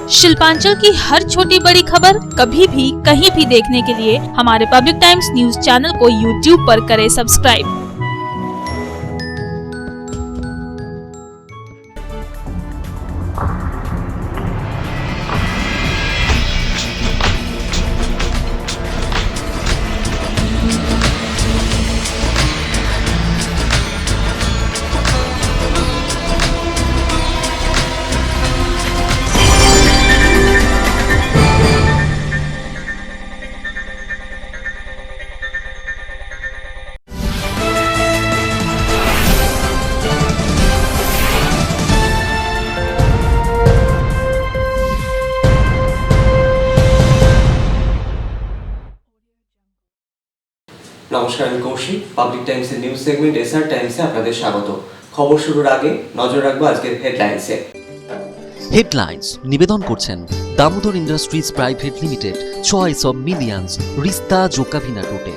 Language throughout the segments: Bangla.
शिल्पांचल की हर छोटी बड़ी खबर कभी भी कहीं भी देखने के लिए हमारे पब्लिक टाइम्स न्यूज चैनल को यूट्यूब पर करें सब्सक्राइब। নমস্কার, আমি কৌশিক। পাবলিক টাইমসের নিউজ সেগমেন্ট এসআর টাইমসে আপনাদের স্বাগত। খবর শুরুর আগে নজর রাখবো আজকের হেডলাইন্সে। হেডলাইন্স নিবেদন করছেন Damodar Industries Private Limited, choice of millions, Rista জোকাভিনা টোটে।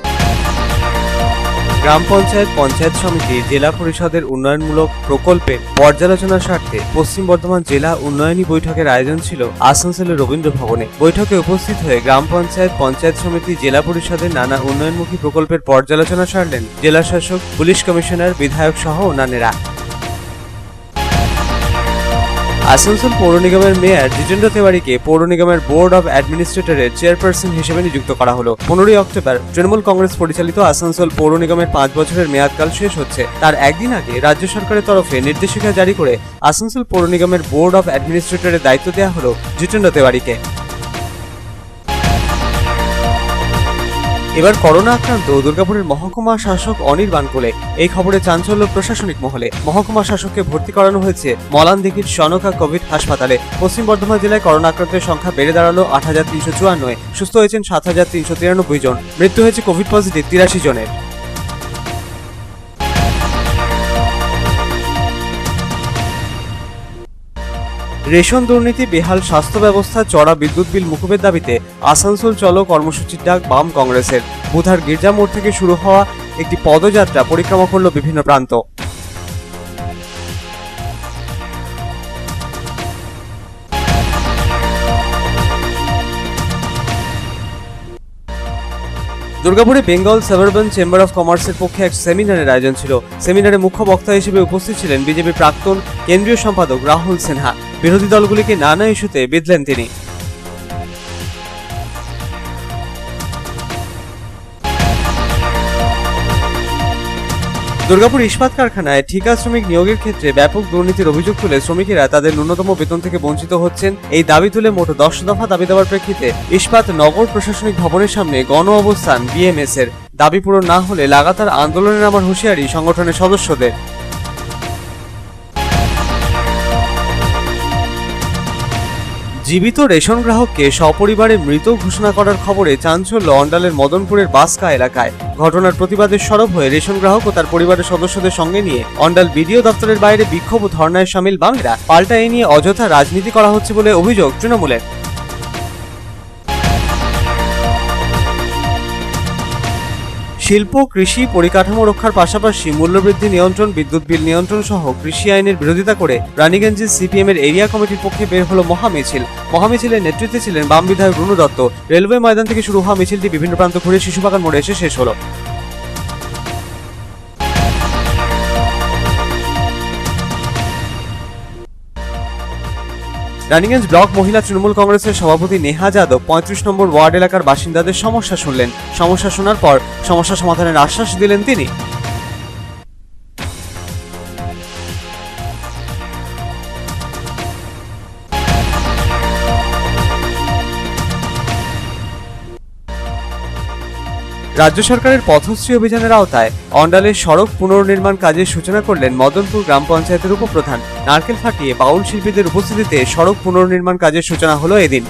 গ্রাম পঞ্চায়েত, পঞ্চায়েত সমিতি, জেলা পরিষদের উন্নয়নমূলক প্রকল্পের পর্যালোচনার স্বার্থে পশ্চিম বর্ধমান জেলা উন্নয়নী বৈঠকের আয়োজন ছিল আসানসোলের রবীন্দ্র ভবনে। বৈঠকে উপস্থিত হয়ে গ্রাম পঞ্চায়েত, পঞ্চায়েত সমিতি, জেলা পরিষদের নানা উন্নয়নমুখী প্রকল্পের পর্যালোচনা সারলেন জেলা শাসক, পুলিশ কমিশনার, বিধায়ক সহ অন্যান্যরা। আসানসোল পৌর নিগমের মেয়র জিতেন্দ্র তেওয়ারিকে পৌর নিগমের বোর্ড অব অ্যাডমিনিস্ট্রেটরের চেয়ারপারসন হিসেবে নিযুক্ত করা হলো। 15 অক্টোবর তৃণমূল কংগ্রেস পরিচালিত আসানসোল পৌর নিগমের 5 বছরের মেয়াদকাল শেষ হচ্ছে। তার একদিন আগে রাজ্য সরকারের তরফে নির্দেশিকা জারি করে আসানসোল পৌর নিগমের বোর্ড অব অ্যাডমিনিস্ট্রেটরের দায়িত্ব দেওয়া হলো জিতেন্দ্র তেওয়ারিকে। এবার করোনা আক্রান্ত দুর্গাপুরের মহকুমা শাসক অনির্বাণ কোলে। এই খবরে চাঞ্চল্য প্রশাসনিক মহলে। মহকুমা শাসককে ভর্তি করানো হয়েছে মলানদিঘির সনকা কোভিড হাসপাতালে। পশ্চিম বর্ধমান জেলায় করোনা আক্রান্তের সংখ্যা বেড়ে দাঁড়ালো 8,354, সুস্থ হয়েছেন 7,393 জন, মৃত্যু হয়েছে কোভিড পজিটিভ 83 জনের। রেশন দুর্নীতি, বেহাল স্বাস্থ্য ব্যবস্থা, চড়া বিদ্যুৎ বিল মুকুবের দাবিতে আসানসোল চলো কর্মসূচির ডাক বাম কংগ্রেসের। বুধার গির্জা মোড় থেকে শুরু হওয়া একটি পদযাত্রা পরিক্রমা করল বিভিন্ন প্রান্ত। দুর্গাপুরে বেঙ্গল সাবারবান চেম্বার অফ কমার্সের পক্ষে এক সেমিনারের আয়োজন ছিল। সেমিনারে মুখ্য বক্তা হিসেবে উপস্থিত ছিলেন বিজেপির প্রাক্তন কেন্দ্রীয় সম্পাদক রাহুল সিনহা। বিরোধী দলগুলিকে নানা ইস্যুতে বিঁধলেন তিনি। দুর্গাপুর ইস্পাত কারখানায় ঠিকা শ্রমিক নিয়োগের ক্ষেত্রে ব্যাপক দুর্নীতির অভিযোগ তুলে শ্রমিকেরা তাদের ন্যূনতম বেতন থেকে বঞ্চিত হচ্ছেন। এই দাবি তুলে মোট 10 দফা দাবি দেওয়ার প্রেক্ষিতে ইস্পাত নগর প্রশাসনিক ভবনের সামনে গণ অবস্থান বিএমএস এর। দাবি পূরণ না হলে লাগাতার আন্দোলনে নামার হুঁশিয়ারি সংগঠনের সদস্যদের। জীবিত রেশন গ্রাহককে সপরিবারে মৃত ঘোষণা করার খবরে চাঞ্চল্য অন্ডালের মদনপুরের বাসকা এলাকায়। ঘটনার প্রতিবাদে সরব হয়ে রেশন গ্রাহক ও তার পরিবারের সদস্যদের সঙ্গে নিয়ে অন্ডাল বিডিও দপ্তরের বাইরে বিক্ষোভ ও ধর্নায় সামিল বামেরা। পাল্টা এ নিয়ে অযথা রাজনীতি করা হচ্ছে বলে অভিযোগ তৃণমূলের। শিল্প, কৃষি, পরিকাঠামো রক্ষার পাশাপাশি মূল্যবৃদ্ধি নিয়ন্ত্রণ, বিদ্যুৎ বিল নিয়ন্ত্রণ সহ কৃষি আইনের বিরোধিতা করে রানীগঞ্জে সিপিএম এর এরিয়া কমিটির পক্ষে বের হলো মহামিছিল। মহামিছিলের নেতৃত্বে ছিলেন বাম বিধায়ক রুনু দত্ত। রেলওয়ে ময়দান থেকে শুরু হওয়া মিছিলটি বিভিন্ন প্রান্ত ঘুরে শিশুবাগান মোড়ে এসে শেষ হলো। রানীগঞ্জ ব্লক মহিলা তৃণমূল কংগ্রেসের সভাপতি নেহা যাদব 35 নম্বর ওয়ার্ড এলাকার বাসিন্দাদের সমস্যা শুনলেন। সমস্যা শোনার পর সমস্যা সমাধানের আশ্বাস দিলেন তিনি। রাজ্য সরকারের পথশ্রী অভিযানের আওতায় অন্ডালের সড়ক পুনর্নির্মাণ কাজের সূচনা করলেন মদনপুর গ্রাম পঞ্চায়েতের উপপ্রধান। নারকেল ফাটিয়ে বাউল শিল্পীদের উপস্থিতিতে সড়ক পুনর্নির্মাণ কাজের সূচনা হলো এদিন।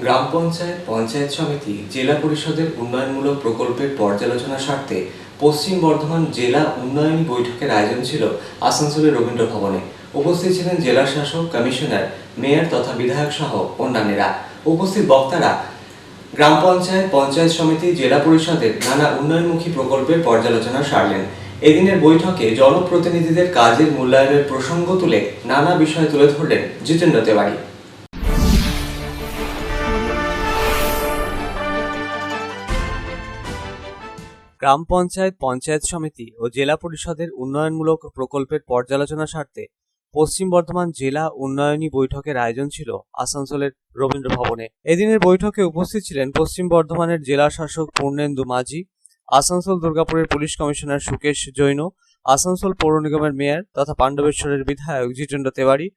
গ্রাম পঞ্চায়েত, পঞ্চায়েত সমিতি, জেলা পরিষদের উন্নয়নমূলক প্রকল্পের পর্যালোচনার স্বার্থে পশ্চিম বর্ধমান জেলা উন্নয়নী বৈঠকের আয়োজন ছিল আসানসোলের রবীন্দ্র ভবনে। উপস্থিত ছিলেন জেলা শাসক, কমিশনার, মেয়র তথা বিধায়ক সহ অন্যান্যরা। উপস্থিত বক্তারা গ্রাম পঞ্চায়েত, পঞ্চায়েত সমিতি, জেলা পরিষদের নানা উন্নয়নমুখী প্রকল্পের পর্যালোচনা সারলেন। এদিনের বৈঠকে জনপ্রতিনিধিদের কাজের মূল্যায়নের প্রসঙ্গ তুলে নানা বিষয় তুলে ধরলেন জিতেন্দ্র তেওয়ারি। গ্রাম পঞ্চায়েত, পঞ্চায়েত সমিতি ও জেলা পরিষদের উন্নয়নমূলক প্রকল্পের পর্যালোচনা স্বার্থে পশ্চিম বর্ধমান জেলা উন্নয়নী বৈঠকের আয়োজন ছিল আসানসোলের রবীন্দ্র ভবনে। এদিনের বৈঠকে উপস্থিত ছিলেন পশ্চিম বর্ধমানের জেলা শাসক পূর্ণেন্দু মাঝি, আসানসোল দুর্গাপুরের পুলিশ কমিশনার সুকেশ জৈন, আসানসোল পৌর নিগমের মেয়র তথা পাণ্ডবেশ্বরের বিধায়ক জিতেন্দ্র তেওয়ারি,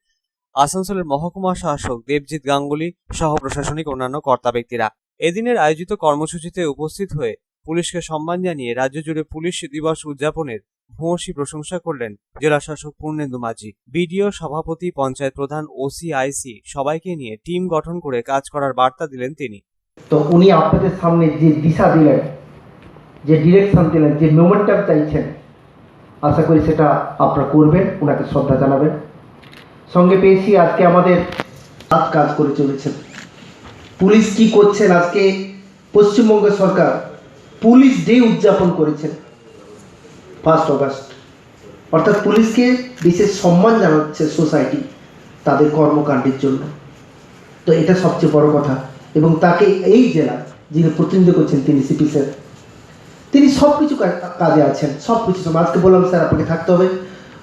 আসানসোলের মহকুমা শাসক দেবজিৎ গাঙ্গুলি সহ প্রশাসনিক অন্যান্য কর্তা ব্যক্তিরা। এদিনের আয়োজিত কর্মসূচিতে উপস্থিত হয়ে পুলিশকে সম্মান জানিয়ে রাজ্য জুড়ে পুলিশ দিবস উদযাপনের ভূয়সী প্রশংসা করলেন জেলা শাসক পূর্ণেন্দু মাঝি। বিডিও, সভাপতি, পঞ্চায়েত প্রধান, ওসি, আইসি সবাইকে নিয়ে টিম গঠন করে কাজ করার বার্তা দিলেন তিনি। তো উনি আপনাদের সামনে যে দিশা দিলেন, যে ডিরেকশন দিলেন, যে মোমেন্টাম চাইছেন, আশা করি সেটা আপনারা করবেন, ওনাকে শ্রদ্ধা জানাবেন। সঙ্গে পেয়েছি আজকে আমাদের কাজ করে চলেছেন পুলিশ কি করছেন। আজকে পশ্চিমবঙ্গ সরকার পুলিশ ডে উদযাপন করেছেন 1 অগস্ট, অর্থাৎ পুলিশকে বিশেষ সম্মান জানাচ্ছে সোসাইটি তাদের কর্মকাণ্ডের জন্য। তো এটা সবচেয়ে বড় কথা। এবং তাকে এই জেলা যিনি প্রতিনিধিত্ব করছেন তিনি সিপি স্যার, তিনি সব কিছু কাজে আছেন, সব কিছু। আজকে বললাম স্যার আপনাকে থাকতে হবে,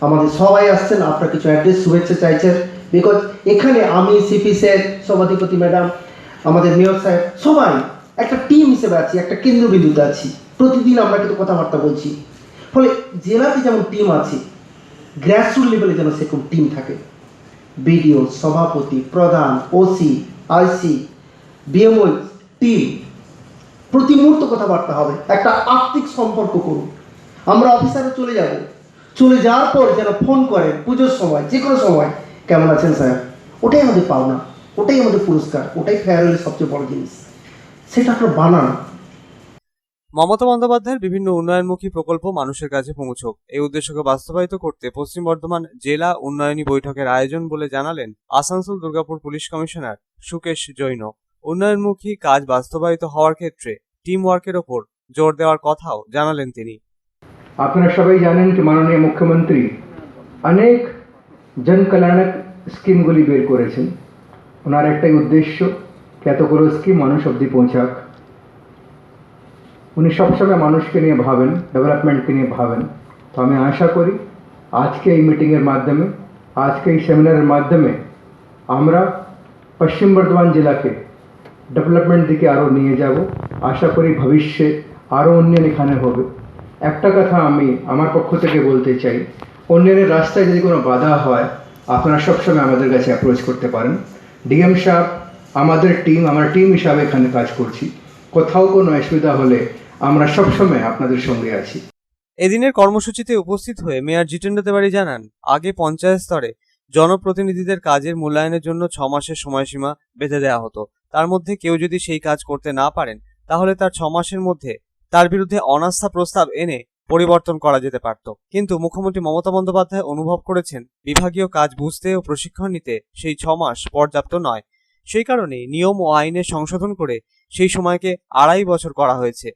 আমাদের সবাই আসছেন, আপনার কিছু অ্যাড্রেস শুভেচ্ছা চাইছেন, বিকজ এখানে আমি, সিপি স্যার, সভাধিপতি ম্যাডাম, আমাদের মেয়র সাহেব সবাই একটা টিম হিসেবে আছি, একটা কেন্দ্রবিন্দুতে আছি। প্রতিদিন আমরা কিন্তু কথাবার্তা বলছি। ফলে জেলাতে যেমন টিম আছে, গ্রাসরুট লেভেলে যেন সেরকম টিম থাকে। বিডিও, সভাপতি, প্রধান, ওসি, আইসি, বিএমও টিম প্রতি মুহূর্ত কথাবার্তা হবে। একটা আর্থিক সম্পর্ক করুন। আমরা অফিসারে চলে যাব, চলে যাওয়ার পর যেন ফোন করেন পুজোর সময়, যে কোনো সময়, কেমন আছেন স্যার, ওটাই আমাদের পাওনা, ওটাই আমাদের পুরস্কার, ওটাই ফেয়ারওয়েলের সবচেয়ে বড় জিনিস। সেটা আপনার বানান। মমতা বন্দ্যোপাধ্যায়ের বিভিন্ন উন্নয়নমুখী প্রকল্প মানুষের কাছে পৌঁছক, এই উদ্দেশ্যকে বাস্তবায়িত করতে পশ্চিম বর্ধমান জেলা উন্নয়নী বৈঠকের আয়োজন বলে জানালেন আসানসোল দুর্গাপুর পুলিশ কমিশনার সুকেশ জৈন। উন্নয়নমুখী কাজ বাস্তবায়িত হওয়ার ক্ষেত্রে টিম ওয়ার্কের ওপর জোর দেওয়ার কথাও জানালেন তিনি। আপনারা সবাই জানেন যে মাননীয় মুখ্যমন্ত্রী অনেক জনকল্যাণক স্কিমগুলি বের করেছেন। ওনার একটাই উদ্দেশ্য, এতগুলো স্কিম মানুষ অবধি পৌঁছাক। উনি সবসময় মানুষকে নিয়ে ভাবেন, ডেভেলপমেন্টকে নিয়ে ভাবেন। তো আমি আশা করি আজকে এই মিটিংয়ের মাধ্যমে, আজকে এই সেমিনারের মাধ্যমে আমরা পশ্চিম বর্ধমান জেলাকে ডেভেলপমেন্ট দিকে আরও নিয়ে যাব। আশা করি ভবিষ্যে আরও উন্নয়ন এখানে হবে। একটা কথা আমি আমার পক্ষ থেকে বলতে চাই, উন্নয়নের রাস্তায় যদি কোনো বাধা হয় আপনারা সবসময় আমাদের কাছে অ্যাপ্রোচ করতে পারেন। ডিএম সাহেব, আমরা টিম হিসাবে এখানে কাজ করছি। কোথাও কোনো অসুবিধা হলে আমরা সবসময় আপনাদের সঙ্গে আছি। এদিনের কর্মসূচিতে উপস্থিত হয়ে মেয়র জিতেন্দ্র তেওয়ারি জানান, আগে পঞ্চায়েত স্তরে জনপ্রতিনিধিদের কাজের মূল্যায়নের জন্য 6 মাসের সময়সীমা বেঁধে দেওয়া হতো। তার মধ্যে কেউ যদি সেই কাজ করতে না পারেন তাহলে তার 6 মাসের মধ্যে তার বিরুদ্ধে অনাস্থা প্রস্তাব এনে পরিবর্তন করা যেতে পারত। কিন্তু মুখ্যমন্ত্রী মমতা বন্দ্যোপাধ্যায় অনুভব করেছেন বিভাগীয় কাজ বুঝতে ও প্রশিক্ষণ নিতে সেই 6 মাস পর্যাপ্ত নয়। সেই কারণে নিয়ম ও আইনে সংশোধন করে সেই সময়কে 2.5 বছর করা হয়েছে।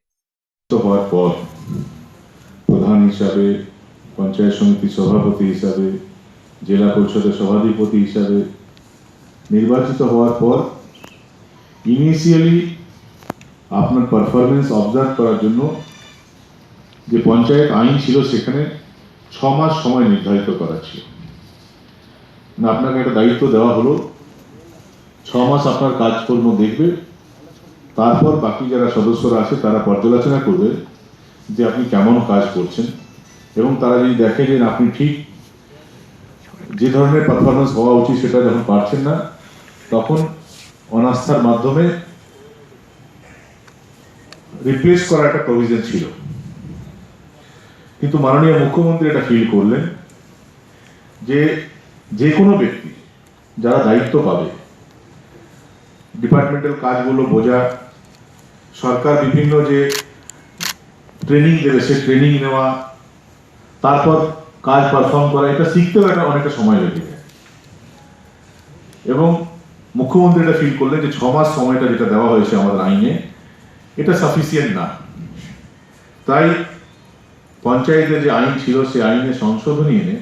হওয়ার পর প্রধান হিসাবে, পঞ্চায়েত সমিতির সভাপতি হিসাবে, জেলা পরিষদের সভাধিপতি হিসাবে নির্বাচিত হওয়ার পর ইনিশিয়ালি আপনার পারফরমেন্স অবজার্ভ করার জন্য যে পঞ্চায়েত আইন ছিল সেখানে 6 মাস সময় নির্ধারিত করা ছিল। আপনাকে একটা দায়িত্ব দেওয়া হলো, 6 মাস আপনার কাজকর্ম দেখবে, তারপর বাকি যারা সদস্যরা আছে তারা পর্যালোচনা করবে যে আপনি কেমন কাজ করছেন, এবং তারা যদি দেখে যে আপনি ঠিক যে ধরনের পারফরমেন্স হওয়া উচিত সেটা যখন পারছেন না, তখন অনাস্থার মাধ্যমে রিপ্লেস করার একটা প্রভিশন ছিল। কিন্তু মাননীয় মুখ্যমন্ত্রী এটা ফিল করলেন যে কোনো ব্যক্তি যারা দায়িত্ব পাবে, ডিপার্টমেন্টাল কাজগুলো বোঝা, সরকার বিভিন্ন যে ট্রেনিং দেবে সে ট্রেনিং নেওয়া, তারপর কাজ পারফর্ম করা, এটা শিখতেও একটা অনেকটা সময় লেগে যায়। এবং মুখ্যমন্ত্রী এটা ফিল করলেন যে 6 মাস সময়টা যেটা দেওয়া হয়েছে আমাদের আইনে এটা সাফিসিয়েন্ট না, তাই পঞ্চায়েতের যে আইন ছিল সেই আইনে সংশোধনী এনে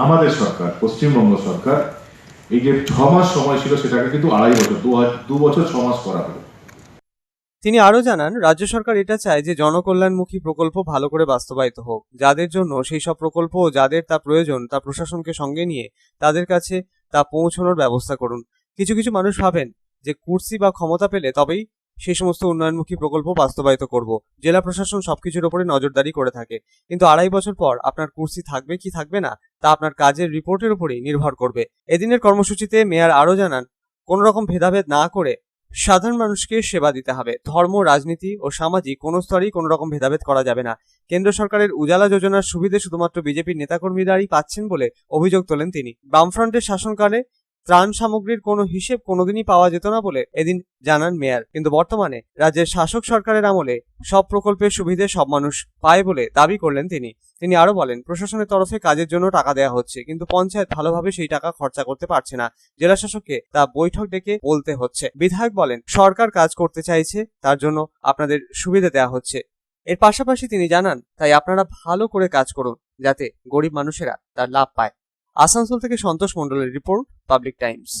আমাদের সরকার, পশ্চিমবঙ্গ সরকার, এই যে 6 মাস সময় ছিল সেটাকে কিন্তু 2.5 বছর, 2 বছর 6 মাস করা হলো। তিনি আরো জানান, রাজ্য সরকার এটা চায় যে জনকল্যাণমুখী প্রকল্প ভালো করে বাস্তবায়িত হোক। যাদের জন্য সেই সব প্রকল্প ও যাদের তা প্রয়োজন তা প্রশাসনকে সঙ্গে নিয়ে তাদের কাছে তা পৌঁছানোর ব্যবস্থা করুন। কিছু কিছু মানুষ ভাবেন যে কুর্সি বা ক্ষমতা পেলে তবেই সেই সমস্ত উন্নয়নমুখী প্রকল্প বাস্তবায়িত করব। জেলা প্রশাসন সবকিছুর উপরে নজরদারি করে থাকে, কিন্তু 2.5 বছর পর আপনার কুর্সি থাকবে কি থাকবে না তা আপনার কাজের রিপোর্টের উপরেই নির্ভর করবে। এদিনের কর্মসূচিতে মেয়র আরো জানান, কোনো রকম ভেদাভেদ না করে সাধারণ মানুষকে সেবা দিতে হবে। ধর্ম, রাজনীতি ও সামাজিক কোনো স্তরেই কোনো রকম ভেদাভেদ করা যাবে না। কেন্দ্র সরকারের উজালা যোজনার সুবিধে শুধুমাত্র বিজেপির নেতাকর্মীরাই পাচ্ছেন বলে অভিযোগ তোলেন তিনি। বামফ্রন্টের শাসনকালে ত্রাণ সামগ্রীর কোনো হিসেব কোনোদিনই পাওয়া যেত না বলে এদিন জানান মেয়র, কিন্তু বর্তমানে রাজ্যের শাসক সরকারের আমলে সব প্রকল্পের সুবিধে সব মানুষ পায় বলে দাবি করলেন তিনি। তিনি আরো বলেন, প্রশাসনের তরফে কাজের জন্য টাকা দেওয়া হচ্ছে, কিন্তু পঞ্চায়েত ভালোভাবে সেই টাকা খরচা করতে পারছে না। জেলা শাসককে তা বৈঠক ডেকে বলতে হচ্ছে। বিধায়ক বলেন, সরকার কাজ করতে চাইছে, তার জন্য আপনাদের সুবিধা দেওয়া হচ্ছে। এর পাশাপাশি তিনি জানান, তাই আপনারা ভালো করে কাজ করুন যাতে গরিব মানুষেরা তার লাভ পায়। आसनसोल থেকে সন্তোষ মণ্ডলের রিপোর্ট, পাবলিক টাইम्स।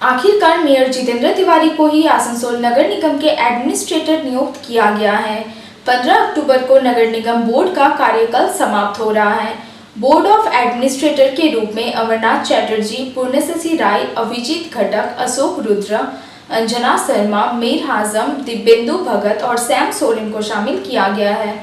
आखिरकार मेयर जितेंद्र तिवारी को ही आसनसोल नगर निगम के एडमिनिस्ट्रेटर नियुक्त किया गया है। 15 अक्टूबर को नगर निगम बोर्ड का कार्यकाल समाप्त हो रहा है। बोर्ड ऑफ एडमिनिस्ट्रेटर के रूप में अमरनाथ चैटर्जी, पूर्णशशि राय, अभिजीत घटक, अशोक रुद्र, अंजना शर्मा, मीर हाजम, दिव्येंदु भगत और सैम सोरेन को शामिल किया गया है।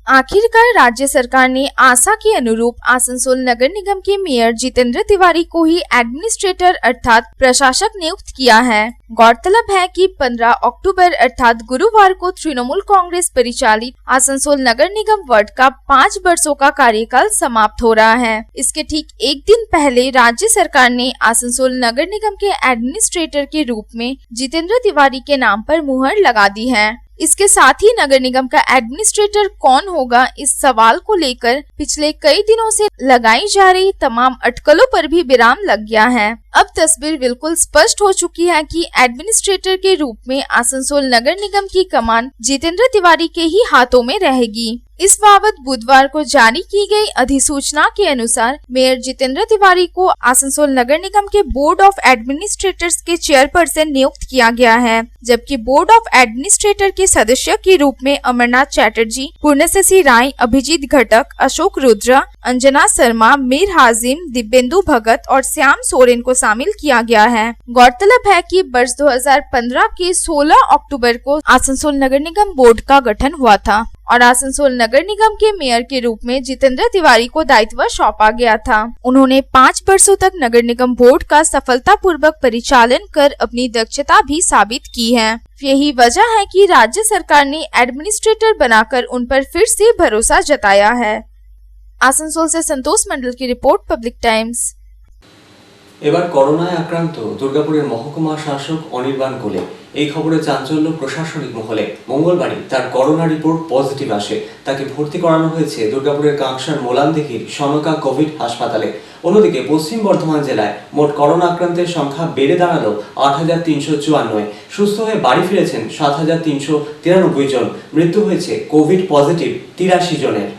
आखिरकार राज्य सरकार ने आशा के अनुरूप आसनसोल नगर निगम के मेयर जितेंद्र तिवारी को ही एडमिनिस्ट्रेटर अर्थात प्रशासक नियुक्त किया है। गौरतलब है कि 15 अक्टूबर अर्थात गुरुवार को तृणमूल कांग्रेस परिचालित आसनसोल नगर निगम वार्ड का 5 वर्षों का कार्यकाल समाप्त हो रहा है। इसके ठीक एक दिन पहले राज्य सरकार ने आसनसोल नगर निगम के एडमिनिस्ट्रेटर के रूप में जितेंद्र तिवारी के नाम पर मुहर लगा दी है। इसके साथ ही नगर निगम का एडमिनिस्ट्रेटर कौन होगा, इस सवाल को लेकर पिछले कई दिनों से लगाई जा रही तमाम अटकलों पर भी विराम लग गया है। अब तस्वीर बिल्कुल स्पष्ट हो चुकी है कि एडमिनिस्ट्रेटर के रूप में आसनसोल नगर निगम की कमान जितेंद्र तिवारी के ही हाथों में रहेगी। इस बाबत बुधवार को जारी की गई अधिसूचना के अनुसार मेयर जितेंद्र तिवारी को आसनसोल नगर निगम के बोर्ड ऑफ एडमिनिस्ट्रेटर्स के चेयरपर्सन नियुक्त किया गया है, जबकि बोर्ड ऑफ एडमिनिस्ट्रेटर के सदस्य के रूप में अमरनाथ चैटर्जी, पूर्णशशि राय, अभिजीत घटक, अशोक रुद्र, अंजना शर्मा, मीर हाजिम, दिव्येंदु भगत और श्याम सोरेन को शामिल किया गया है। गौरतलब है कि वर्ष 2015 के 16 अक्टूबर को आसनसोल नगर निगम बोर्ड का गठन हुआ था और आसनसोल नगर निगम के मेयर के रूप में जितेंद्र तिवारी को दायित्व सौंपा गया था। उन्होंने 5 वर्षों तक नगर निगम बोर्ड का सफलतापूर्वक परिचालन कर अपनी दक्षता भी साबित की है। यही वजह है कि राज्य सरकार ने एडमिनिस्ट्रेटर बनाकर उन पर फिर से भरोसा जताया है। आसनसोल से संतोष मंडल की रिपोर्ट, पब्लिक टाइम्स। এবার করোনায় আক্রান্ত দুর্গাপুরের মহকুমা শাসক অনির্বাণ কোলে। এই খবরে চাঞ্চল্য প্রশাসনিক মহলে। মঙ্গলবারই তার করোনা রিপোর্ট পজিটিভ আসে। তাকে ভর্তি করানো হয়েছে দুর্গাপুরের কাঁকসার মোলানদিঘির সনকা কোভিড হাসপাতালে। অন্যদিকে পশ্চিম বর্ধমান জেলায় মোট করোনা আক্রান্তের সংখ্যা বেড়ে দাঁড়ালো 8,354। সুস্থ হয়ে বাড়ি ফিরেছেন 7,393 জন। মৃত্যু হয়েছে কোভিড পজিটিভ 83 জনের।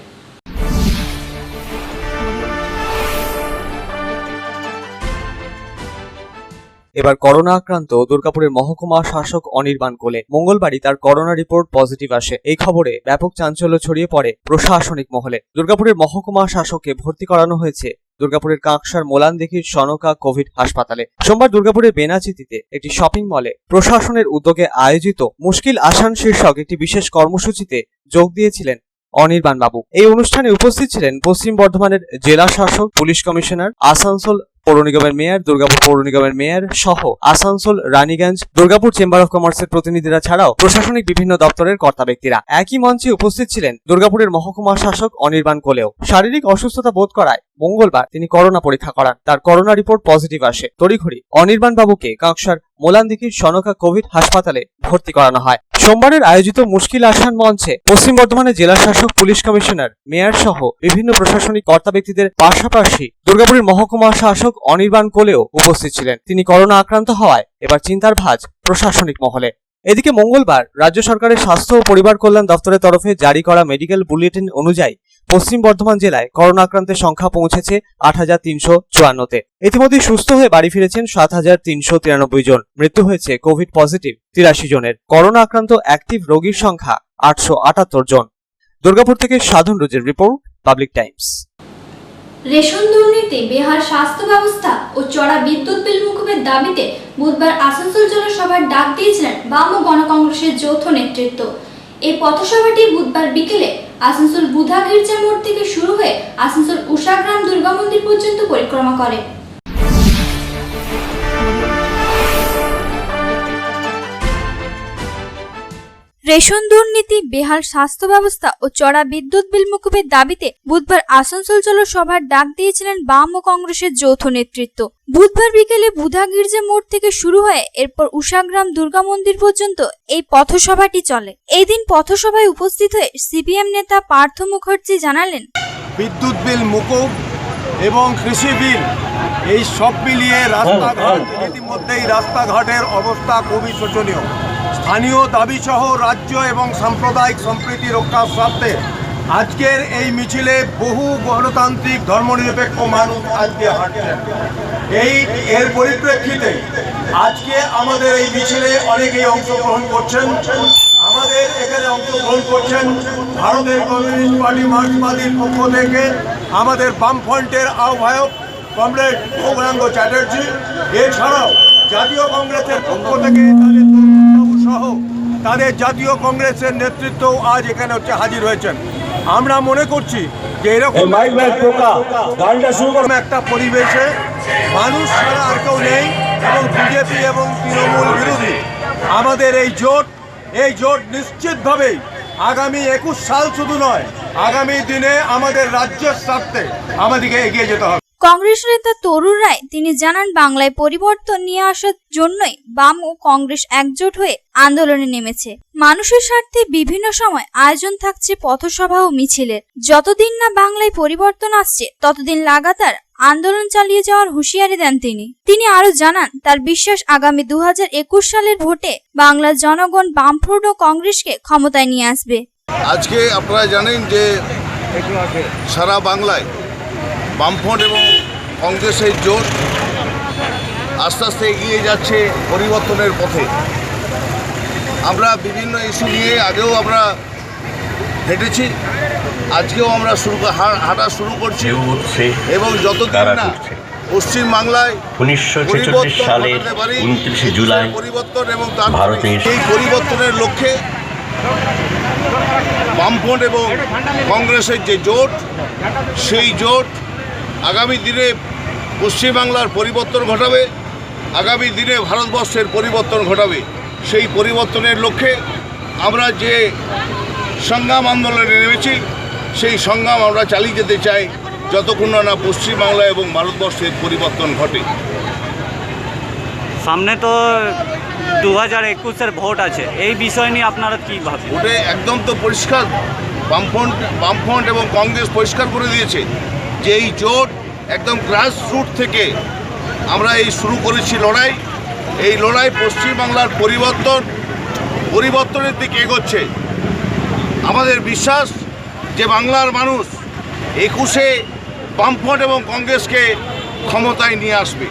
এবার করোনা আক্রান্ত দুর্গাপুরের মহকুমা শাসক অনির্বাণ কোলে। মঙ্গলবারই তার করোনা রিপোর্ট পজিটিভ আসে। এই খবরে ব্যাপক চাঞ্চল্য ছড়িয়ে পড়ে প্রশাসনিক মহলে। দুর্গাপুরের মহকুমা শাসককে ভর্তি করানো হয়েছে দুর্গাপুরের কাঁকসার মোলানদিঘির সনকা কোভিড হাসপাতালে। সোমবার দুর্গাপুরের বেনাচিতিতে একটি শপিং মলে প্রশাসনের উদ্যোগে আয়োজিত মুশকিল আসান শীর্ষক একটি বিশেষ কর্মসূচিতে যোগ দিয়েছিলেন অনির্বাণ বাবু। এই অনুষ্ঠানে উপস্থিত ছিলেন পশ্চিম বর্ধমানের জেলা শাসক, পুলিশ কমিশনার, আসানসোল পৌর নিগমের মেয়র, দুর্গাপুর পৌর নিগমের মেয়র সহ আসানসোল, রানীগঞ্জ, দুর্গাপুর চেম্বার অফ কমার্সের প্রতিনিধিরা ছাড়াও প্রশাসনিক বিভিন্ন দপ্তরের কর্তা ব্যক্তিরা। একই মঞ্চে উপস্থিত ছিলেন দুর্গাপুরের মহকুমা শাসক অনির্বাণ কোলেও। শারীরিক অসুস্থতা বোধ করায় মঙ্গলবার তিনি করোনা পরীক্ষা করান। তার করোনা রিপোর্ট পজিটিভ আসে। তড়িঘড়ি অনির্বাণ বাবুকে কাঁকসার মোলানদিঘির সনকা কোভিড হাসপাতালে ভর্তি করানো হয়। সোমবারের আয়োজিত মুশকিল আসান মঞ্চে পশ্চিম বর্ধমানের জেলা শাসক, পুলিশ কমিশনার, মেয়র সহ বিভিন্ন প্রশাসনিক কর্তা ব্যক্তিদের পাশাপাশি দুর্গাপুরের মহকুমা শাসক অনির্বাণ কোলেও উপস্থিত ছিলেন। তিনি করোনা আক্রান্ত হওয়ায় এবার চিন্তার ভাঁজ প্রশাসনিক মহলে। এদিকে মঙ্গলবার রাজ্য সরকারের স্বাস্থ্য ও পরিবার কল্যাণ দপ্তরের তরফে জারি করা মেডিকেল বুলেটিন অনুযায়ী পশ্চিম বর্ধমান জেলায় করোনা আক্রান্তের সংখ্যা পৌঁছেছে ৮,৩৫৪তে। ইতিমধ্যে সুস্থ হয়ে বাড়ি ফিরেছেন ৭,৩৯৩ জন। মৃত্যু হয়েছে কোভিড পজিটিভ ৮৩ জনের। করোনা আক্রান্ত অ্যাক্টিভ রোগীর সংখ্যা ৮৭৮ জন। দুর্গাপুর থেকে সাধন রোজের রিপোর্ট, পাবলিক টাইমস। রেশন দুর্নীতি, বেহাল স্বাস্থ্য ব্যবস্থা ও চড়া বিদ্যুৎ বিল মুকুবের দাবিতে বুধবার আসানসোল জনসভার ডাক দিয়েছিলেন বাম ও গণ কংগ্রেসের যৌথ নেতৃত্ব। এই পথসভাটি বুধবার বিকেলে আসানসোল বুধা গির্জা মোড় থেকে শুরু হয়ে আসানসোল উষাগ্রাম দুর্গা মন্দির পর্যন্ত পরিক্রমা করে। রেশন দুর্নীতি, বেহাল স্বাস্থ্য ব্যবস্থা ও চড়া বিদ্যুৎ বিল মুকুবের দাবিতে বুধবার আসানসোল জনসভার ডাক দিয়েছিলেন বাম ও কংগ্রেসের যৌথ নেতৃত্ব। বুধবার বিকেলে বুধা গির্জা মোড় থেকে শুরু হয়ে এরপর উষাগ্রাম দুর্গা মন্দির পর্যন্ত এই পথসভাটি চলে। এই দিন পথসভায় উপস্থিত হয়ে সিপিএম নেতা পার্থ মুখার্জি জানালেন, বিদ্যুৎ বিল মুকুব এবং কৃষি বিল এই সব মিলিয়ে রাস্তাঘাট, ইতিমধ্যেই রাস্তাঘাটের অবস্থা খুবই শোচনীয়। স্থানীয় দাবিসহ রাজ্য এবং সাম্প্রদায়িক সম্প্রীতি রক্ষার স্বার্থে আজকের এই মিছিলে বহু গণতান্ত্রিক ধর্মনিরপেক্ষ মানুষ আজকে হাঁটছেন। এর পরিপ্রেক্ষিতে আজকে আমাদের এই মিছিলে অনেকেই অংশগ্রহণ করছেন। আমাদের এখানে অংশগ্রহণ করছেন ভারতের কমিউনিস্ট পার্টি মার্ক্সবাদীর পক্ষ থেকে আমাদের বামফ্রন্টের আহ্বায়ক কমরেড গৌরাঙ্গ চ্যাটার্জি, এছাড়াও জাতীয় কংগ্রেসের পক্ষ থেকে সহ তাদের জাতীয় কংগ্রেসের নেতৃত্ব আজ এখানে হাজির হয়েছেন। আমরা মনে করছি যে এরকম একটা পরিবেশে মানুষ ছাড়া আর কেউ নেই এবং বিজেপি এবং তৃণমূল বিরোধী আমাদের এই জোট নিশ্চিতভাবেই আগামী ২১ সাল শুধু নয়, আগামী দিনে আমাদের রাজ্যের স্বার্থে আমাদেরকে এগিয়ে যেতে হবে। কংগ্রেস নেতা তরুণ রায় তিনি জানান, বাংলায় পরিবর্তন নিয়ে আসার জন্যই বাম ও কংগ্রেস একজোট হয়ে আন্দোলনে নেমেছে। মানুষের স্বার্থে বিভিন্ন সময় আয়োজন থাকছে পথসভা ও মিছিলের। যতদিন না বাংলায় পরিবর্তন আসছে ততদিন লাগাতার আন্দোলন চালিয়ে যাওয়ার হুঁশিয়ারি দেন তিনি আরো জানান, তার বিশ্বাস আগামী 2021 সালের ভোটে বাংলার জনগণ বামফ্রন্ট ও কংগ্রেসকে ক্ষমতায় নিয়ে আসবে। আজকে আপনারা জানেন যে সারা বাংলায় বামফ্রন্ট এবং কংগ্রেসের জোট আস্তে আস্তে এগিয়ে যাচ্ছে পরিবর্তনের পথে। আমরা বিভিন্ন ইস্যু নিয়ে আগেও আমরা হেঁটেছি, আজকেও আমরা হাঁটা শুরু করছি এবং যতদিন না পশ্চিম বাংলায় 1946 সালের 29 জুলাই পরিবর্তন এবং এই পরিবর্তনের লক্ষ্যে বামফ্রন্ট এবং কংগ্রেসের যে জোট, সেই জোট আগামী দিনে পশ্চিমবাংলার পরিবর্তন ঘটাবে, আগামী দিনে ভারতবর্ষের পরিবর্তন ঘটাবে। সেই পরিবর্তনের লক্ষ্যে আমরা যে সংগ্রাম আন্দোলনে নেমেছি, সেই সংগ্রাম আমরা চালিয়ে যেতে চাই যতক্ষণ না পশ্চিমবাংলা এবং ভারতবর্ষের পরিবর্তন ঘটে। সামনে তো 2021-এর ভোট আছে, এই বিষয় নিয়ে আপনারা কী ভাবেন? ভোটে একদম তো পরিষ্কার, বামফ্রন্ট এবং কংগ্রেস পরিষ্কার করে দিয়েছে যে এই জোট একদম গ্রাসরুট থেকে আমরা এই শুরু করেছি লড়াই। এই লড়াই পশ্চিমবাংলার পরিবর্তনের দিকে এগোচ্ছে। আমাদের বিশ্বাস যে বাংলার মানুষ 21-এ বামফ্রন্ট এবং কংগ্রেসকে ক্ষমতায় নিয়ে আসবে।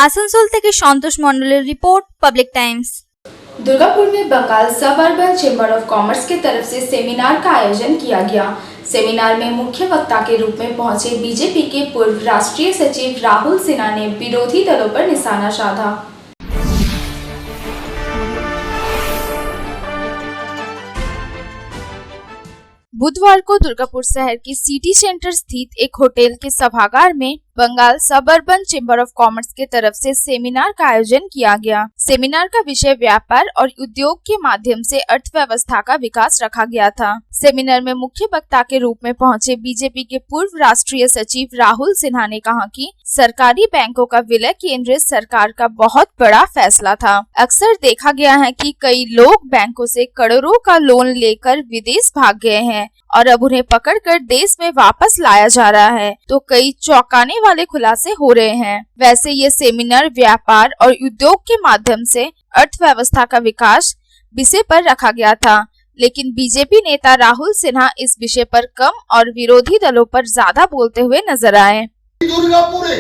आसनसोल থেকে संतोष मंडलेर रिपोर्ट, पब्लिक टाइम्स। दुर्गापुर में बंगाल सब अर्बन चेंबर ऑफ कॉमर्स की तरफ से सेमिनार का आयोजन किया गया। सेमिनार में मुख्य वक्ता के रूप में पहुंचे बीजेपी के पूर्व राष्ट्रीय सचिव राहुल सिन्हा ने विरोधी दलों पर निशाना साधा। बुधवार को दुर्गापुर शहर के सिटी सेंटर स्थित एक होटल के सभागार में बंगाल सब अर्बन चेंबर ऑफ कॉमर्स के तरफ से सेमिनार का आयोजन किया गया। सेमिनार का विषय व्यापार और उद्योग के माध्यम से अर्थव्यवस्था का विकास रखा गया था। सेमिनार में मुख्य वक्ता के रूप में पहुंचे बीजेपी के पूर्व राष्ट्रीय सचिव राहुल सिन्हा ने कहा कि सरकारी बैंकों का विलय केंद्र सरकार का बहुत बड़ा फैसला था। अक्सर देखा गया है कि कई लोग बैंकों से करोड़ों का लोन लेकर विदेश भाग गए हैं और अब उन्हें पकड़कर देश में वापस लाया जा रहा है, तो कई चौंकाने वाले खुलासे हो रहे हैं। वैसे ये सेमिनार व्यापार और उद्योग के माध्यम से अर्थव्यवस्था का विकास विषय पर रखा गया था, लेकिन बीजेपी नेता राहुल सिन्हा इस विषय पर कम और विरोधी दलों पर ज्यादा बोलते हुए नजर आए। दुर्गापुरे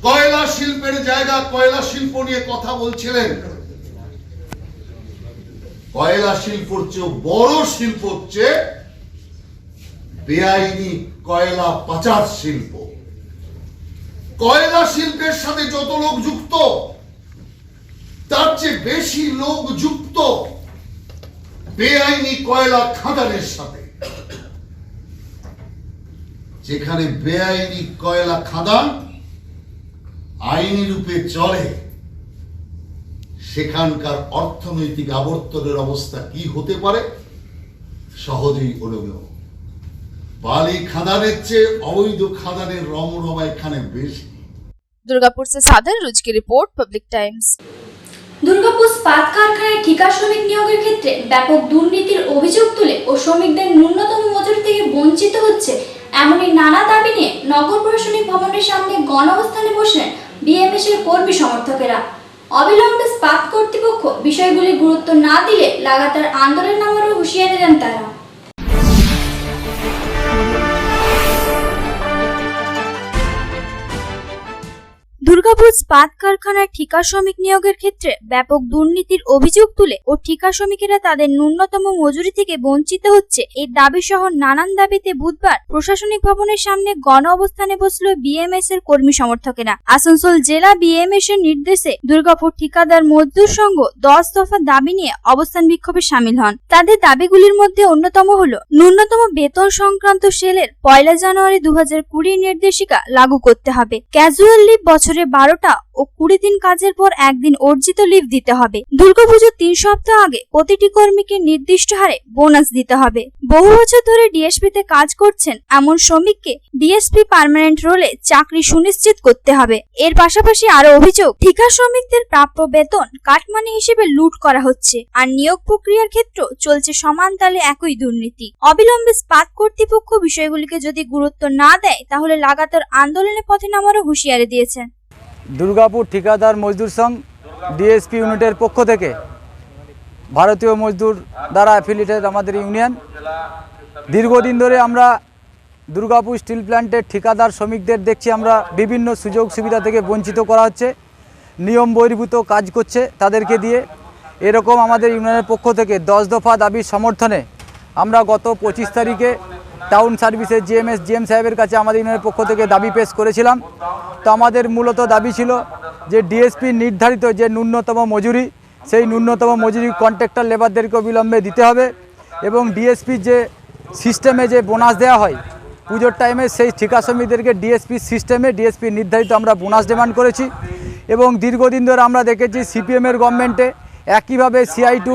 কয়লা শিল্পের জায়গা, কয়লা শিল্প নিয়ে কথা বলছিলেন। কয়লা শিল্পর চেয়ে বড় শিল্প হচ্ছে বেআইনি কয়লা পাচার শিল্প। কয়লা শিল্পের সাথে যত লোক যুক্ত তার চেয়ে বেশি লোক যুক্ত বেআইনি কয়লা খাদানের সাথে। যেখানে বেআইনি কয়লা খাদান আইনি রূপে চলে সেখানকার অর্থনৈতিক আবর্তনের অবস্থা কি হতে পারে সহজেই অনুমেয়। বালি খাদানের চেয়ে অবৈধ খাদানের রমরমা এখানে বেশি। दुर्गापुर से साधन रुज की रिपोर्ट, पब्लिक टाइम्स। দুর্গাপুর ইস্পাত কারখানায় ঠিকা শ্রমিক নিয়োগের ক্ষেত্রে ব্যাপক দুর্নীতির অভিযোগ তুলে ও শ্রমিকদের ন্যূনতম মজুরি থেকে বঞ্চিত হচ্ছে এমনই নানা দাবি নিয়ে নগর প্রশাসনিক ভবনের সামনে গণঅবস্থানে বসলেন বিএমএস এর কর্মী সমর্থকেরা। অবিলম্বে ইস্পাত কর্তৃপক্ষ বিষয়গুলি গুরুত্ব না দিলে লাগাতার আন্দোলন নামারও হুঁশিয়ারি দেন তারা। দুর্গাপুর ইস্পাত কারখানায় ঠিকা শ্রমিক নিয়োগের ক্ষেত্রে ব্যাপক দুর্নীতির অভিযোগ তুলে ও ঠিকা শ্রমিকেরা তাদের ন্যূনতম মজুরি থেকে বঞ্চিত হচ্ছে এই দাবি সহ নানান দাবিতে বুধবার প্রশাসনিক ভবনের সামনে গণ অবস্থানে বসল বিএমএস এর কর্মী সমর্থকেরা। আসানসোল জেলা বিএমএস এর নির্দেশে দুর্গাপুর ঠিকাদার মজদুর সংঘ 10 দফা দাবি নিয়ে অবস্থান বিক্ষোভে সামিল হন। তাদের দাবিগুলির মধ্যে অন্যতম হলো ন্যূনতম বেতন সংক্রান্ত সেলের 1 জানুয়ারি 2020 নির্দেশিকা লাগু করতে হবে, ক্যাজুয়াল লিভ বছরে 12টা ও 20 দিন কাজের পর একদিন অর্জিত লিভ দিতে হবে, দুর্গাপুজোর 3 সপ্তাহ আগে প্রতিটি কর্মীকে নির্দিষ্ট হারে বোনাস দিতে হবে। বহু বছর ধরে ডিএসপি তে কাজ করছেন এমন শ্রমিককে ডিএসপি পার্মানেন্ট রোলে চাকরি সুনিশ্চিত করতে হবে। এর পাশাপাশি আরো অভিযোগ, ঠিকা শ্রমিকদের প্রাপ্য বেতন কাটমানি হিসেবে লুট করা হচ্ছে আর নিয়োগ প্রক্রিয়ার ক্ষেত্রে চলছে সমান তালে একই দুর্নীতি। অবিলম্বে ইস্পাত কর্তৃপক্ষ বিষয়গুলিকে যদি গুরুত্ব না দেয় তাহলে লাগাতার আন্দোলনের পথে নামারও হুঁশিয়ারি দিয়েছেন। দুর্গাপুর ঠিকাদার মজদুর সংঘ ডিএসপি ইউনিটের পক্ষ থেকে ভারতীয় মজদুর দ্বারা অ্যাফিলিয়েটেড আমাদের ইউনিয়ন, দীর্ঘদিন ধরে আমরা দুর্গাপুর স্টিল প্ল্যান্টের ঠিকাদার শ্রমিকদের দেখছি আমরা বিভিন্ন সুযোগ সুবিধা থেকে বঞ্চিত করা হচ্ছে, নিয়ম বহির্ভূত কাজ করছে তাদেরকে দিয়ে। এরকম আমাদের ইউনিয়নের পক্ষ থেকে 10 দফা দাবির সমর্থনে আমরা গত 25 তারিখে টাউন সার্ভিসের জিএম সাহেবের কাছে আমাদের ইউনিয়নের পক্ষ থেকে দাবি পেশ করেছিলাম। তো আমাদের মূলত দাবি ছিল যে ডিএসপি নির্ধারিত যে ন্যূনতম মজুরি, সেই ন্যূনতম মজুরি কন্ট্রাক্টর লেবারদেরকে অবিলম্বে দিতে হবে এবং ডিএসপি যে সিস্টেমে যে বোনাস দেওয়া হয় পুজোর টাইমে, সেই ঠিকা শ্রমিকদেরকে ডিএসপি সিস্টেমে ডিএসপি নির্ধারিত আমরা বোনাস ডিমান্ড করেছি। এবং দীর্ঘদিন ধরে আমরা দেখেছি সিপিএমের গভর্নমেন্টে একইভাবে CI2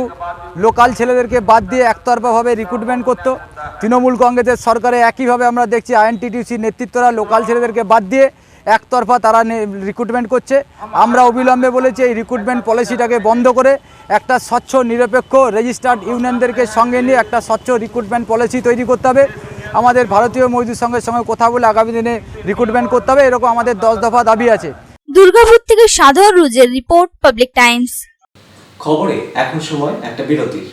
লোকাল ছেলেদেরকে বাদ দিয়ে একতরফাভাবে রিক্রুটমেন্ট করতো। তৃণমূল কংগ্রেসের সরকারে একইভাবে আমরা দেখছি INTTUC নেতৃত্বরা লোকাল ছেলেদেরকে বাদ দিয়ে একতরফা তারা রিক্রুটমেন্ট করছে। আমরা অবিলম্বে বলেছি এই রিক্রুটমেন্ট পলিসিটাকে বন্ধ করে একটা স্বচ্ছ নিরপেক্ষ রেজিস্টার্ড ইউনিয়নদেরকে সঙ্গে নিয়ে একটা স্বচ্ছ রিক্রুটমেন্ট পলিসি তৈরি করতে হবে। আমাদের ভারতীয় মজদুর সংঘের সঙ্গে কথা বলে আগামী দিনে রিক্রুটমেন্ট করতে হবে। এরকম আমাদের 10 দফা দাবি আছে। দুর্গাপুর থেকে সাধারণ রুজের রিপোর্ট, পাবলিক টাইমস। খবরে এখন সময় একটা বিরতির।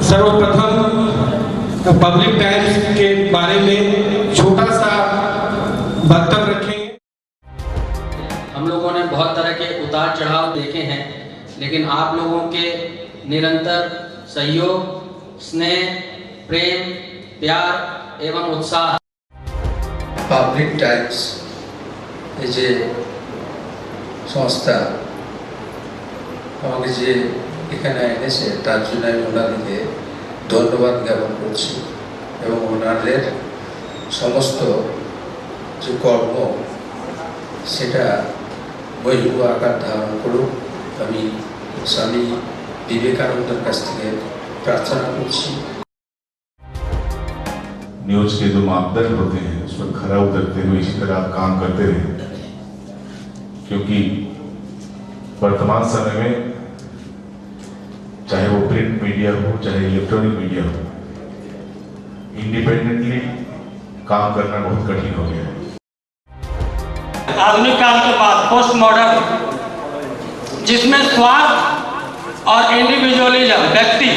सर्वप्रथम पब्लिक टाइम्स के बारे में छोटा सा वक्तव्य रखेंगे। हम लोगों ने बहुत तरह के उतार चढ़ाव देखे हैं, लेकिन आप लोगों के निरंतर सहयोग, स्नेह, प्रेम, प्यार एवं उत्साह পাবলিক টাইমস এই যে সংস্থা আমাকে যে এখানে এনেছে তার জন্য আমি ওনাদেরকে ধন্যবাদ জ্ঞাপন করছি এবং ওনাদের সমস্ত যে কর্ম সেটা বহির্ভূত আকার ধারণ করুক আমি স্বামী বিবেকানন্দের কাছ থেকে প্রার্থনা করছি। न्यूज के जो मापदंड होते हैं उस पर खरा उतरते हुए इसी तरह आप काम करते रहे, क्योंकि वर्तमान समय में चाहे वो प्रिंट मीडिया हो चाहे इलेक्ट्रॉनिक मीडिया हो, इंडिपेंडेंटली काम करना बहुत कठिन हो गया है। आधुनिक काल के बाद पोस्ट मॉडर्न, जिसमें स्वार्थ और इंडिविजुअलिज्म व्यक्ति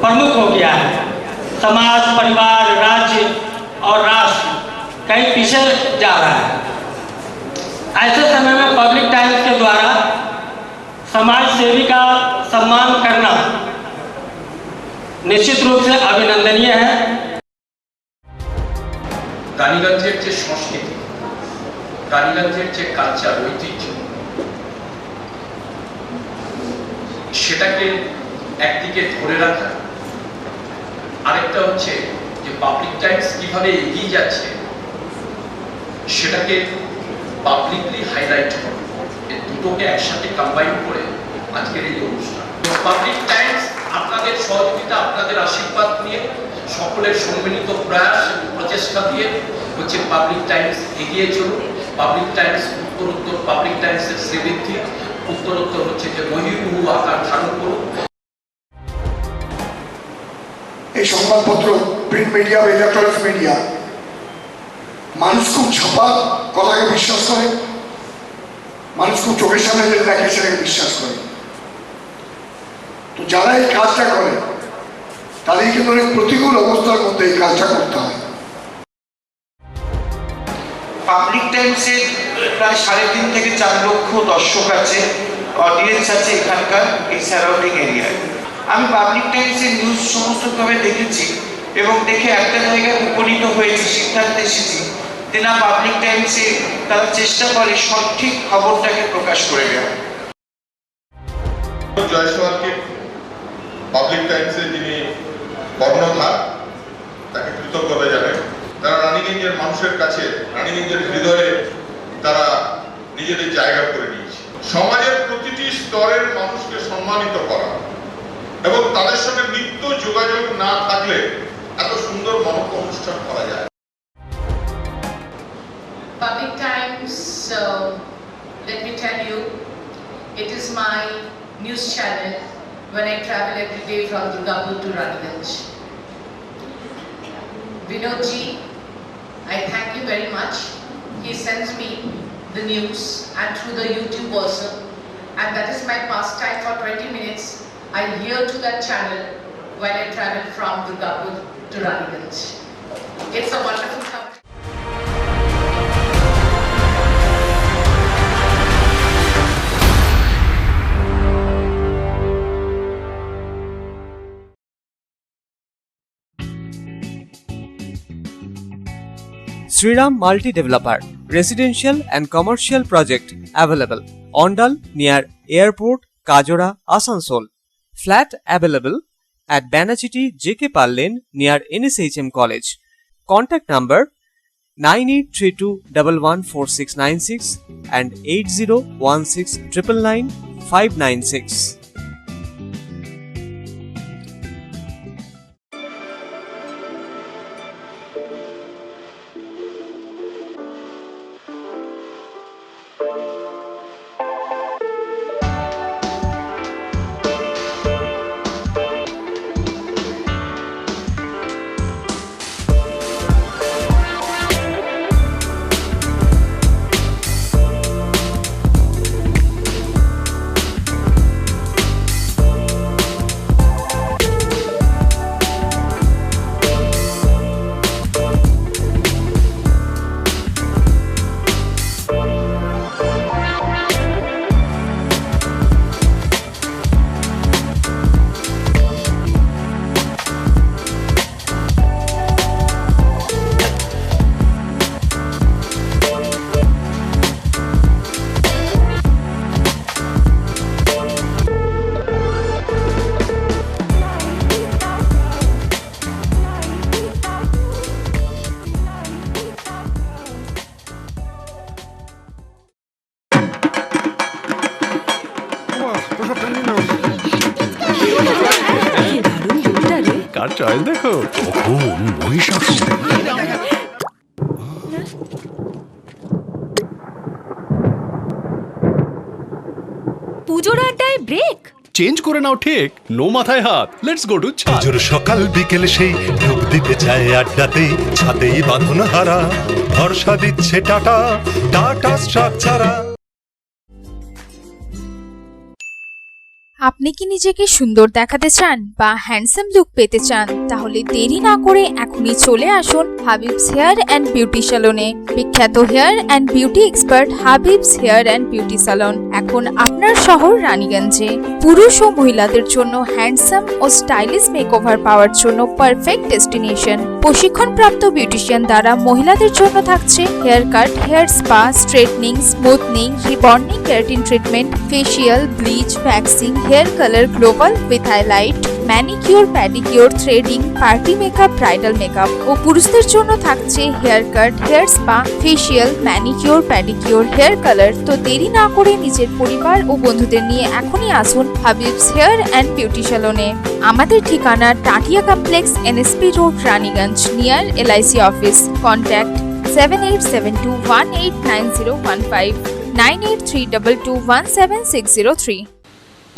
प्रमुख हो गया है, समाज, परिवार, राज्य और राष्ट्र कहीं पीछे जा रहा है। ऐसे समय में पब्लिक टाइम्स के द्वारा समाज सेवी का सम्मान करना निश्चित रूप से अभिनंदनीय है। রানীগঞ্জের যে সংস্কৃতি, রানীগঞ্জের যে কালচার, ঐতিহ্য, সেটাকে একদিকে ধরে রাখা, আরেকটা হচ্ছে যে পাবলিক টাইমস কিভাবে এগিয়ে যাচ্ছে সেটাকে পাবলিকলি হাইলাইট করা, এই দুটোকে একসাথে কম্বাইন করে আজকের এই অনুষ্ঠান। পাবলিক টাইমস আপনাদের সহযোগিতা, আপনাদের আশীর্বাদ নিয়ে, সকলের সম্মিলিত প্রয়াস এবং প্রচেষ্টা দিয়ে হচ্ছে পাবলিক টাইমস এগিয়ে চলুন। পাবলিক টাইমস উত্তরোত্তর, পাবলিক টাইমসের শ্রীবৃদ্ধি উত্তরোত্তর হচ্ছে যে বহির্মুখ আকার ধারণ করুন। এই সংবাদপত্র, প্রিন্ট মিডিয়া বা ইলেকট্রনিক্স মিডিয়া, মানুষ খুব ছাপা কথাকে বিশ্বাস করে, মানুষ খুব চোখের সামনে যেটা দেখে সেটাকে বিশ্বাস করে। তো যারা এই কাজটা করে তাদের কিন্তু অনেক প্রতিকূল অবস্থার মধ্যে এই কাজটা করতে হয়। পাবলিক টাইমসের প্রায় 3.5 থেকে 4 লক্ষ দর্শক আছে, অডিয়েন্স আছে এখানকার এই সারাউন্ডিং এরিয়ায়। আমি পাবলিক টাইমসের নিউজ সমস্তভাবে দেখেছি এবং দেখে একটা জায়গায় উপনীত হয়েছি, সিদ্ধান্তে এসেছি যে না, পাবলিক টাইমসে তারা চেষ্টা করে সঠিক খবরটাকে প্রকাশ করে দেওয়া। জয়সওয়ালকে পাবলিক টাইমসে যিনি কর্ণধার, তাকে কৃতজ্ঞতা জানাই। তারা রানীগঞ্জের মানুষের কাছে, রানীগঞ্জের হৃদয়ে তারা নিজেদের জায়গা করে নিয়েছে। সমাজের প্রতিটি স্তরের মানুষকে সম্মানিত করা এবং তাদের সঙ্গে নিত্য যোগাযোগ না থাকলে এত সুন্দর মনজ্ঞ অনুষ্ঠান করা যায়। Public Times, let me tell you, it is my news channel when I travel every day from Durgapur to Raniganj. Vinodji, I thank you very much. He sends me the news and through the YouTube also, and that is my pastime for 20 minutes. I hear to that channel when I travel from Durgapur to Raniganj. It's a wonderful company. Sriram Multi Developer, residential and commercial project available. Ondal near Airport, Kajora, Asansol. Flat available at Banachiti JK Pal Lane near NSHM College. Contact number 9832114696 and 8016999596. তার চয়েস দেখো কখন মহিষাসুর। পুজোর আড্ডায় ব্রেক চেঞ্জ করে নাও ঠিক, নো মাথায় হাত, লেটস গো টু পুজোর সকাল বিকেল সেই ডুব দিতে যায় আড্ডাতে, ছাদেই বাঁধন হারা ভরসা দিচ্ছে টাটা, টাটা স্ট্রাকচারা। আপনি কি নিজেকে সুন্দর দেখাতে চান বা হ্যান্ডসাম লুক পেতে চান, তাহলে দেরি না করে এখনই চলে আসুন হাবিবস হেয়ার অ্যান্ড বিউটি স্যালনে। বিখ্যাত hair and beauty expert Habibs hair and beauty salon এখন আপনার শহর রানীগঞ্জে। পুরুষ ও মহিলাদের জন্য হ্যান্ডসাম ও স্টাইলিশ মেকওভার পাওয়ার জন্য পারফেক্ট ডেস্টিনেশন। প্রশিক্ষণপ্রাপ্ত বিউটিশিয়ান দ্বারা মহিলাদের জন্য থাকছে haircut, hair spa, straightening, smoothening, rebonding, keratin treatment, facial, bleach, waxing, hair colour, global with highlight, manicure, pedicure, threading, party makeup, bridal makeup. ও পুরুষদের জন্য থাকছে haircut, hair spa, facial, manicure, pedicure, hair colour. তো দেরি না করে নিজের পরিবার ও বন্ধুদের নিয়ে এখনই আসুন হাবিবস হেয়ার অ্যান্ড বিউটি স্যালনে। আমাদের ঠিকানা Tatia complex, NSP road, Raniganj, near LIC office. Contact 7872189015, 9832217603।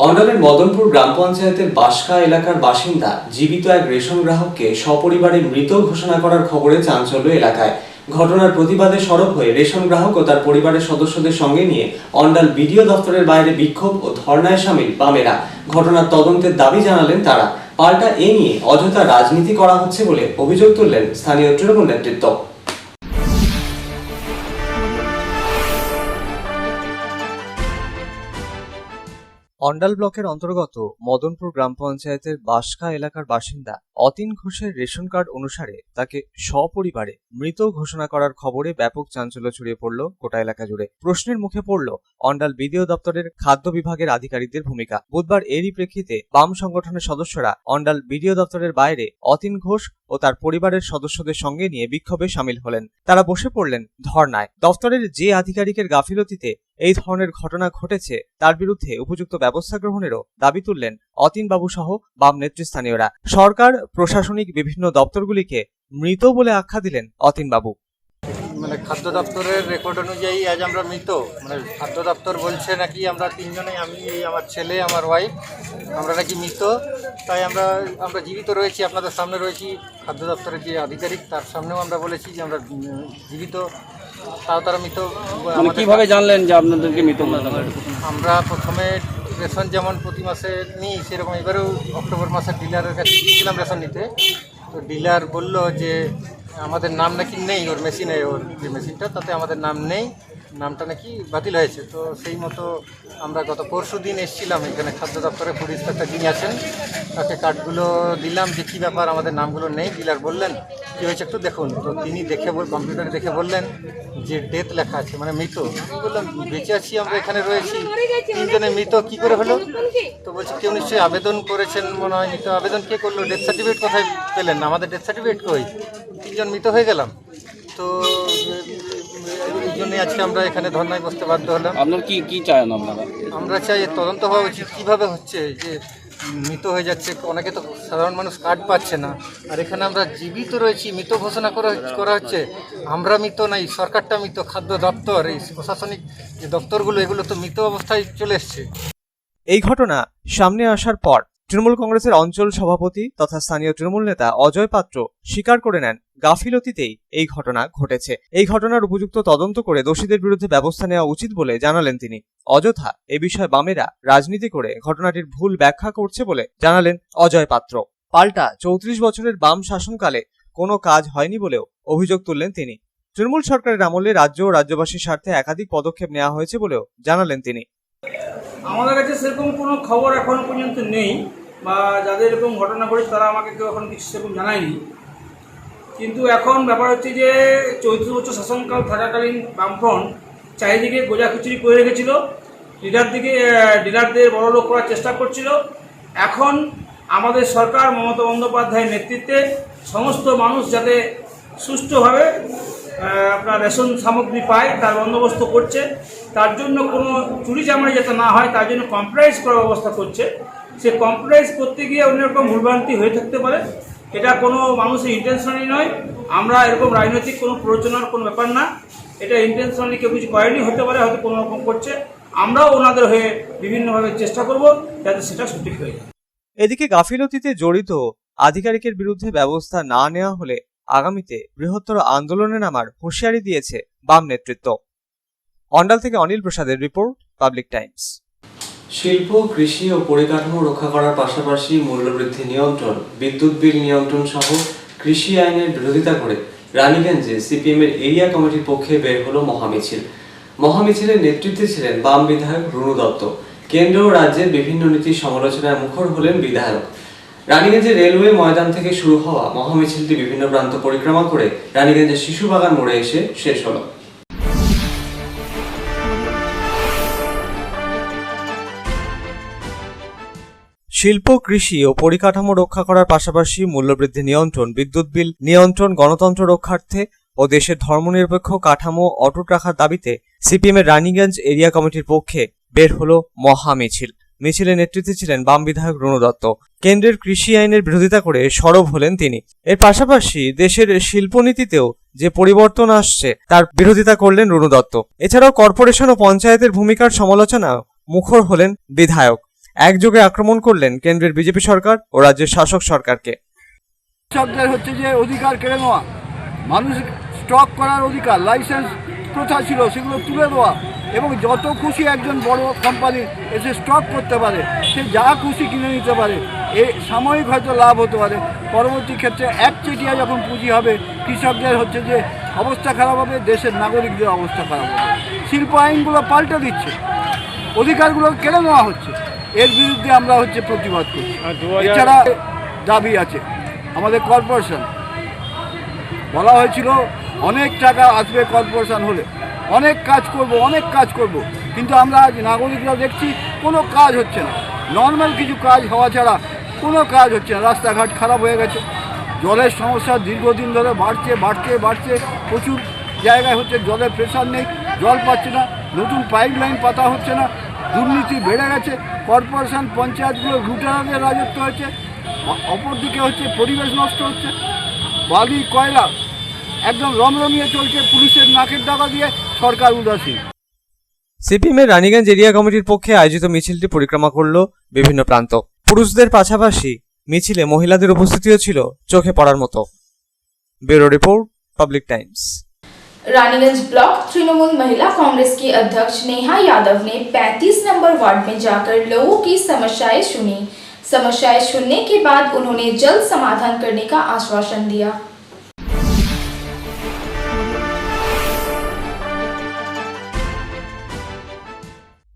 অন্ডালের মদনপুর গ্রাম পঞ্চায়েতের বাসকা এলাকার বাসিন্দা জীবিত এক রেশন গ্রাহককে সপরিবারে মৃত ঘোষণা করার খবরে চাঞ্চল্য এলাকায়। ঘটনার প্রতিবাদে সরব হয়ে রেশন গ্রাহক ও তার পরিবারের সদস্যদের সঙ্গে নিয়ে অন্ডাল বিডিও দপ্তরের বাইরে বিক্ষোভ ও ধর্নায় সামিল বামেরা। ঘটনার তদন্তের দাবি জানালেন তারা। পাল্টা এ নিয়ে অযথা রাজনীতি করা হচ্ছে বলে অভিযোগ তুললেন স্থানীয় তৃণমূল নেতৃত্ব। অন্ডাল ব্লকের অন্তর্গত মদনপুর গ্রাম পঞ্চায়েতের বাসকা এলাকার বাসিন্দা অতীন ঘোষের রেশন কার্ড অনুসারে তাকে সপরিবারে মৃত ঘোষণা করার খবরে ব্যাপক চাঞ্চল্য ছড়িয়ে পড়ল গোটা এলাকা জুড়ে। প্রশ্নের মুখে পড়ল অন্ডাল বিডিও দপ্তরের খাদ্য বিভাগের আধিকারিকদের ভূমিকা। বুধবার এরই প্রেক্ষিতে বাম সংগঠনের সদস্যরা অন্ডাল বিডিও দপ্তরের বাইরে অতীন ঘোষ ও তার পরিবারের সদস্যদের সঙ্গে নিয়ে বিক্ষোভে সামিল হলেন। তারা বসে পড়লেন ধর্নায়। দপ্তরের যে আধিকারিকের গাফিলতিতে এই ধরনের ঘটনা ঘটেছে তার বিরুদ্ধে উপযুক্ত ব্যবস্থা গ্রহণেরও দাবি তুললেন অতীন বাবু সহ বাম নেতৃস্থানীয়রা। সরকার প্রশাসনিক বিভিন্ন দপ্তরগুলিকে মৃত বলে আখ্যা দিলেন অতীন বাবু। মানে খাদ্য দপ্তরের রেকর্ড অনুযায়ী আজ আমরা মৃত, মানে খাদ্য দপ্তর বলছে নাকি আমরা তিনজনেই, আমি, আমার ছেলে, আমার ওয়াইফ, আমরা নাকি মৃত। তাই আমরা জীবিত রয়েছি, আপনাদের সামনে রয়েছি। খাদ্য দপ্তরের যে আধিকারিক তার সামনেও আমরা বলেছি যে আমরা জীবিত, তাও তারা মৃত। কিভাবে জানলেন যে আপনাদেরকে মৃত? আমরা প্রথমে রেশন যেমন প্রতি মাসে নিই সেরকম এবারেও অক্টোবর মাসে ডিলারের কাছে গিয়েছিলাম রেশন নিতে। তো ডিলার বলল যে আমাদের নাম নাকি নেই ওর মেশিনে, ওর যে মেশিনটা তাতে আমাদের নাম নেই, নামটা নাকি বাতিল হয়েছে। তো সেই মতো আমরা গত পরশু দিন এসেছিলাম এখানে খাদ্য দপ্তরে, ফুড ইন্সপেক্টর যিনি আছেন তাকে কার্ডগুলো দিলাম যে কী ব্যাপার আমাদের নামগুলো নেই। ডিলার বললেন কী হয়েছে একটু দেখুন। তো তিনি দেখে কম্পিউটারে দেখে বললেন যে ডেথ লেখা আছে, মানে মৃত। বললাম বেঁচে আছি, আমরা এখানে রয়েছি, তিনজনে মৃত কী করে হলো? তো বলছে কেউ নিশ্চয়ই আবেদন করেছেন মনে হয়। মৃত আবেদন কে করলো? ডেথ সার্টিফিকেট কোথায় পেলেন? আমাদের ডেথ সার্টিফিকেট কই? তিনজন মৃত হয়ে গেলাম। তো এই জন্যই আজকে আমরা এখানে ধর্নায় বসতে বাধ্য হলাম। আপনার কি চান আপনারা? আমরা চাই তদন্ত হওয়া উচিত, কীভাবে হচ্ছে যে মৃত হয়ে যাচ্ছে। অনেকে তো সাধারণ মানুষ কার্ড পাচ্ছে না, আর এখানে আমরা জীবিত রয়েছি, মৃত ঘোষণা করা হচ্ছে। আমরা মৃত নাই, সরকারটা মৃত, খাদ্য দপ্তর, এই প্রশাসনিক যে দপ্তরগুলো এগুলো তো মৃত অবস্থায় চলে এসছে। এই ঘটনা সামনে আসার পর তৃণমূল কংগ্রেসের অঞ্চল সভাপতি তথা স্থানীয় তৃণমূল নেতা অজয় পাত্র স্বীকার করে নেন গাফিলতিতেই এই ঘটনা ঘটেছে। এই ঘটনার উপযুক্ত তদন্ত করে দোষীদের বিরুদ্ধে ব্যবস্থা নেওয়া উচিত বলে জানালেন তিনি। অযথা এ বিষয়ে বামেরা রাজনীতি করে ঘটনাটির ভুল ব্যাখ্যা করছে বলে জানালেন অজয় পাত্র। পাল্টা 34 বছরের বাম শাসনকালে কোনো কাজ হয়নি বলেও অভিযোগ তুললেন তিনি। তৃণমূল সরকারের আমলে রাজ্য ও রাজ্যবাসীর স্বার্থে একাধিক পদক্ষেপ নেওয়া হয়েছে বলেও জানালেন তিনি। আমাদের কাছে সেরকম কোনো খবর এখনো পর্যন্ত নেই, বা যাদের এরকম ঘটনা ঘটেছে তারা আমাকে কেউ এখন কিছু সেরকম জানায়নি। কিন্তু এখন ব্যাপার হচ্ছে যে 34 বছর শাসনকাল থাকাকালীন বামফ্রন্ট চারিদিকে গোজা খিচুড়ি করে রেখেছিল, ডিলারদের বড় লোক করার চেষ্টা করছিল। এখন আমাদের সরকার মমতা বন্দ্যোপাধ্যায়ের নেতৃত্বে সমস্ত মানুষ যাতে সুষ্ঠুভাবে আপনার রেশন সামগ্রী পায় তার বন্দোবস্ত করছে। তার জন্য কোনো চুরি চামারি যাতে না হয় তার জন্য কম্প্রোমাইজ করার ব্যবস্থা করছে। সে কম্প্রোমাইজ করতে গিয়ে অন্যরকম ভুলভ্রান্তি হয়ে থাকতে পারে, এটা কোনো মানুষের ইন্টেনশনালি নয়। আমরা এরকম রাজনৈতিক কোনো প্ররোচনার কোনো ব্যাপার না, এটা ইন্টেনশনালি কেউ কিছু করেনি, হতে পারে হয়তো কোনো রকম করছে। আমরাও ওনাদের হয়ে বিভিন্নভাবে চেষ্টা করব যাতে সেটা সঠিক হয়ে যায়। এদিকে গাফিলতিতে জড়িত আধিকারিকের বিরুদ্ধে ব্যবস্থা না নেওয়া হলে আগামীতে বৃহত্তর আন্দোলনে নামার হুঁশিয়ারি দিয়েছে বাম নেতৃত্ব। অন্ডাল থেকে অনিল প্রসাদের রিপোর্ট, পাবলিক টাইমস। শিল্প, কৃষি ও পরিকাঠামো রক্ষা করার পাশাপাশি মূল্যবৃদ্ধি নিয়ন্ত্রণ, বিদ্যুৎ বিল নিয়ন্ত্রণ সহ কৃষি আইনের বিরোধিতা করে রানীগঞ্জে সিপিএমের এরিয়া কমিটির পক্ষে বের হলো মহামিছিল। মহামিছিলের নেতৃত্বে ছিলেন বাম বিধায়ক রুনু দত্ত। কেন্দ্র ও রাজ্যের বিভিন্ন নীতির সমালোচনায় মুখর হলেন বিধায়ক। রানীগঞ্জের রেলওয়ে ময়দান থেকে শুরু হওয়া মহামিছিলটি বিভিন্ন প্রান্ত পরিক্রমা করে রানীগঞ্জের শিশুবাগান মোড়ে এসে শেষ হলো। শিল্প, কৃষি ও পরিকাঠামো রক্ষা করার পাশাপাশি মূল্যবৃদ্ধি নিয়ন্ত্রণ, বিদ্যুৎ বিল নিয়ন্ত্রণ, গণতন্ত্র রক্ষার্থে ও দেশের ধর্মনিরপেক্ষ কাঠামো অটুট রাখার দাবিতে সিপিএমের রানীগঞ্জ এরিয়া কমিটির পক্ষে বের হলো মহামিছিল। মিছিলের নেতৃত্বে ছিলেন বাম বিধায়ক রুনু দত্ত। কেন্দ্রের কৃষি আইনের বিরোধিতা করে সরব হলেন তিনি। এর পাশাপাশি দেশের শিল্পনীতিতেও যে পরিবর্তন আসছে তার বিরোধিতা করলেন রুনু দত্ত। এছাড়াও কর্পোরেশন ও পঞ্চায়েতের ভূমিকার সমালোচনা মুখর হলেন বিধায়ক। একযোগে আক্রমণ করলেন কেন্দ্রের বিজেপি সরকার ও রাজ্যের শাসক সরকারকে। কৃষকদের হচ্ছে যে অধিকার কেড়ে নেওয়া, মানুষ স্টক করার অধিকার, লাইসেন্স প্রথা ছিল সেগুলো তুলে দেওয়া, এবং যত খুশি একজন বড় কোম্পানি এসে স্টক করতে পারে, সে যা খুশি কিনে নিতে পারে। এই সাময়িক হয়তো লাভ হতে পারে, পরবর্তী ক্ষেত্রে একচেটিয়া যখন পুঁজি হবে কৃষকদের হচ্ছে যে অবস্থা খারাপ হবে, দেশের নাগরিকদের অবস্থা খারাপ হবে। শিল্প আইনগুলো পাল্টে দিচ্ছে, অধিকারগুলো কেড়ে নেওয়া হচ্ছে, এর বিরুদ্ধে আমরা হচ্ছে প্রতিবাদ করছি। এছাড়া দাবি আছে আমাদের কর্পোরেশন, বলা হয়েছিল অনেক টাকা আসবে কর্পোরেশন হলে, অনেক কাজ করব, কিন্তু আমরা আজ নাগরিকরা দেখছি কোনো কাজ হচ্ছে না। নর্মাল কিছু কাজ হওয়া ছাড়া কোনো কাজ হচ্ছে না। রাস্তাঘাট খারাপ হয়ে গেছে, জলের সমস্যা দীর্ঘদিন ধরে বাড়ছে। প্রচুর জায়গায় হচ্ছে জলের প্রেশার নেই, জল পাচ্ছে না, নতুন পাইপ লাইন পাতা হচ্ছে না, দুর্নীতি বেড়ে গেছে, কর্পোরেশন পঞ্চায়েতগুলো লুটেরাদের রাজত্ব হচ্ছে, অপরদিকে হচ্ছে পরিবেশ নষ্ট হচ্ছে, বালি কয়লা একদম রমরমিয়ে চলছে, পুলিশের নাকের ডাকা দিয়ে সরকার উদাসীন। সিপিএমের রানীগঞ্জ এরিয়া কমিটির পক্ষে আয়োজিত মিছিলটি পরিক্রমা করল বিভিন্ন প্রান্ত। পুরুষদের পাশাপাশি মিছিলে মহিলাদের উপস্থিতিও ছিল চোখে পড়ার মতো। Bureau report, public times. Raniganj block Trinamool महिला कांग्रेस की अध्यक्ष नेहा यादव ने 35 नंबर वार्ड में जाकर लोगों की समस्याएं सुनी। समस्याएं सुनने के बाद उन्होंने जल्द समाधान करने का आश्वासन दिया।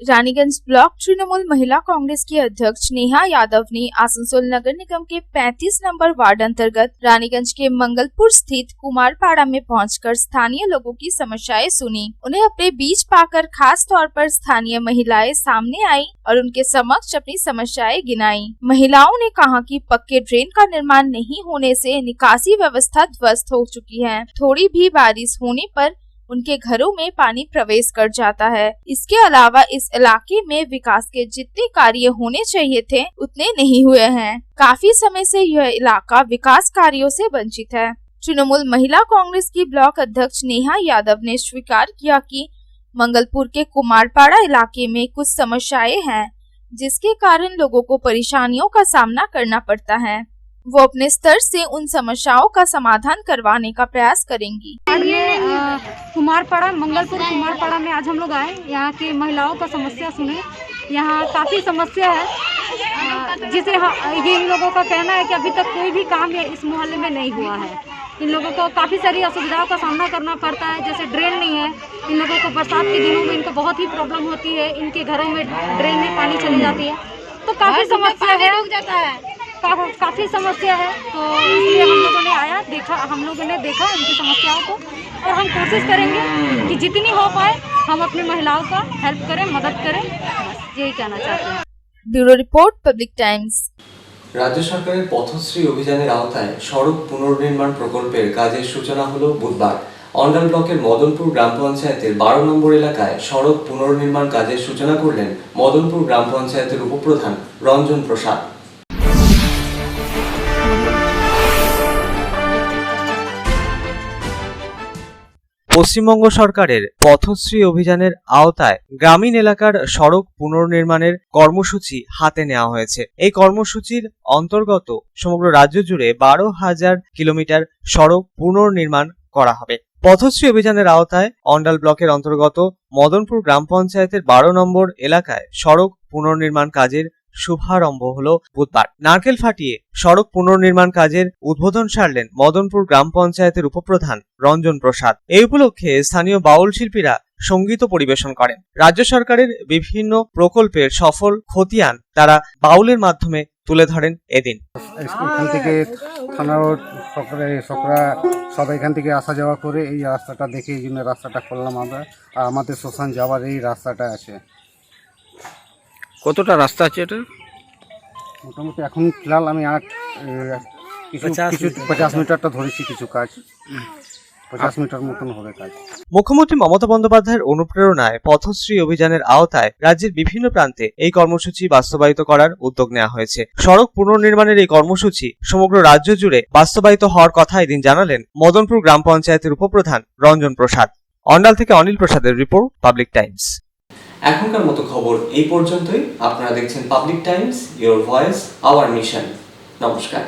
रानीगंज ब्लॉक तृणमूल महिला कांग्रेस की अध्यक्ष नेहा यादव ने आसनसोल नगर निगम के 35 नंबर वार्ड अंतर्गत रानीगंज के मंगलपुर स्थित कुमारपाड़ा में पहुंचकर स्थानीय लोगों की समस्याएं सुनी। उन्हें अपने बीच पाकर खास तौर पर स्थानीय महिलाएं सामने आई और उनके समक्ष अपनी समस्याएं गिनाई। महिलाओं ने कहा कि पक्के ड्रेन का निर्माण नहीं होने से निकासी व्यवस्था ध्वस्त हो चुकी है। थोड़ी भी बारिश होने पर उनके घरों में पानी प्रवेश कर जाता है। इसके अलावा इस इलाके में विकास के जितने कार्य होने चाहिए थे उतने नहीं हुए हैं। काफी समय से यह इलाका विकास कार्यों से वंचित है। तृणमूल महिला कांग्रेस की ब्लॉक अध्यक्ष नेहा यादव ने स्वीकार किया कि मंगलपुर के कुमारपाड़ा इलाके में कुछ समस्याएं हैं जिसके कारण लोगों को परेशानियों का सामना करना पड़ता है। वो अपने स्तर से उन समस्याओं का समाधान करवाने का प्रयास करेंगी। कुमारपाड़ा मंगलपुर कुमारपाड़ा में आज हम लोग आए, यहाँ की महिलाओं का समस्या सुने। यहाँ काफ़ी समस्या है जिसे इन लोगों का कहना है कि अभी तक कोई भी काम इस मोहल्ले में नहीं हुआ है। इन लोगों को काफ़ी सारी असुविधाओं का सामना करना पड़ता है, जैसे ड्रेन नहीं है। इन लोगों को बरसात के दिनों में इनको बहुत ही प्रॉब्लम होती है, इनके घरों में ड्रेन में पानी चली जाती है, तो काफ़ी समस्या है, काफ़ी समस्या है। तो इसलिए हम लोगों ने आया, देखा, हम लोगों ने देखा उनकी समस्याओं को, और हम कोशिश करेंगे कि जितनी हो पाए हम अपनी महिलाओं का हेल्प करें, मदद करें, बस यही कहना चाहते हैं। Bureau report, public times. রাজ্য সরকারের পথশ্রী অভিযানের আওতায় সড়ক পুনর্নির্মাণ প্রকল্পের কাজের সূচনা হলো বুধবার। অন্ডাল ব্লকের মদনপুর গ্রাম পঞ্চায়েতের 12 নম্বর এলাকায় সড়ক পুনর্নির্মাণ কাজের সূচনা করলেন মদনপুর গ্রাম পঞ্চায়েতের উপপ্রধান রঞ্জন প্রসাদ। পশ্চিমবঙ্গ সরকারের পথশ্রী অভিযানের আওতায় গ্রামীণ এলাকার সড়ক পুনর্নির্মাণের কর্মসূচি হাতে নেওয়া হয়েছে। এই কর্মসূচির অন্তর্গত সমগ্র রাজ্য জুড়ে 12,000 কিলোমিটার সড়ক পুনর্নির্মাণ করা হবে। পথশ্রী অভিযানের আওতায় অন্ডাল ব্লকের অন্তর্গত মদনপুর গ্রাম পঞ্চায়েতের 12 নম্বর এলাকায় সড়ক পুনর্নির্মাণ কাজের শুভারম্ভ হলো বুধবার। নারকেল ফাটিয়ে সড়ক পুনর্নির্মাণ কাজের উদ্বোধন সারলেন মদনপুর গ্রাম পঞ্চায়েতের উপপ্রধান রঞ্জন প্রসাদ। এই উপলক্ষে স্থানীয় বাউল শিল্পীরা সঙ্গীত পরিবেশন করেন। রাজ্য সরকারের বিভিন্ন প্রকল্পের সফল খতিয়ান তারা বাউলের মাধ্যমে তুলে ধরেন এদিন। এখান থেকে থানার সকরা সবাই এখান থেকে আসা যাওয়া করে এই রাস্তাটা দেখে এই জন্য রাস্তাটা করলাম আমরা। আর আমাদের শ্মশান যাওয়ার এই রাস্তাটা আছে। কতটা রাস্তা আছে এটা? মোটামুটি এখন ফিলহাল আমি আর কিছু 50 মিটারটা ধরেছি, কিছু কাজ 50 মিটার মতন হবে কাজ। মুখ্যমন্ত্রী মমতা বন্দ্যোপাধ্যায়ের অনুপ্রেরণায় পথশ্রী অভিযানের আওতায় রাজ্যের বিভিন্ন প্রান্তে এই কর্মসূচি বাস্তবায়িত করার উদ্যোগ নেওয়া হয়েছে। সড়ক পুনর্নির্মাণের এই কর্মসূচি সমগ্র রাজ্য জুড়ে বাস্তবায়িত হওয়ার কথা এদিন জানালেন মদনপুর গ্রাম পঞ্চায়েতের উপপ্রধান রঞ্জন প্রসাদ। অন্ডাল থেকে অনিল প্রসাদের রিপোর্ট, পাবলিক টাইমস। এখনকার মতো খবর এই পর্যন্তই। আপনারা দেখছেন public Times, your voice hour mission. নমস্কার।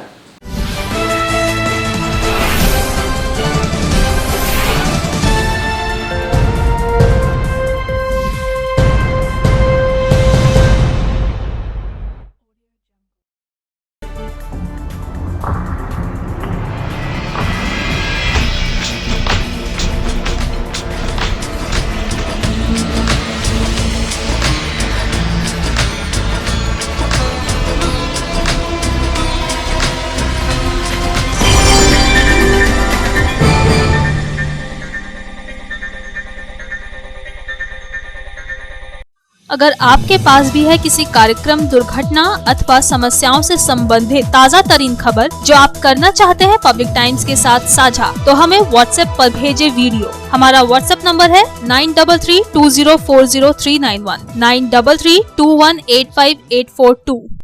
अगर आपके पास भी है किसी कार्यक्रम, दुर्घटना अथवा समस्याओं से संबंधित ताज़ा तरीन खबर जो आप करना चाहते हैं पब्लिक टाइम्स के साथ साझा, तो हमें व्हाट्सएप पर भेजे वीडियो। हमारा व्हाट्सएप नंबर है 9332040391 9332185842।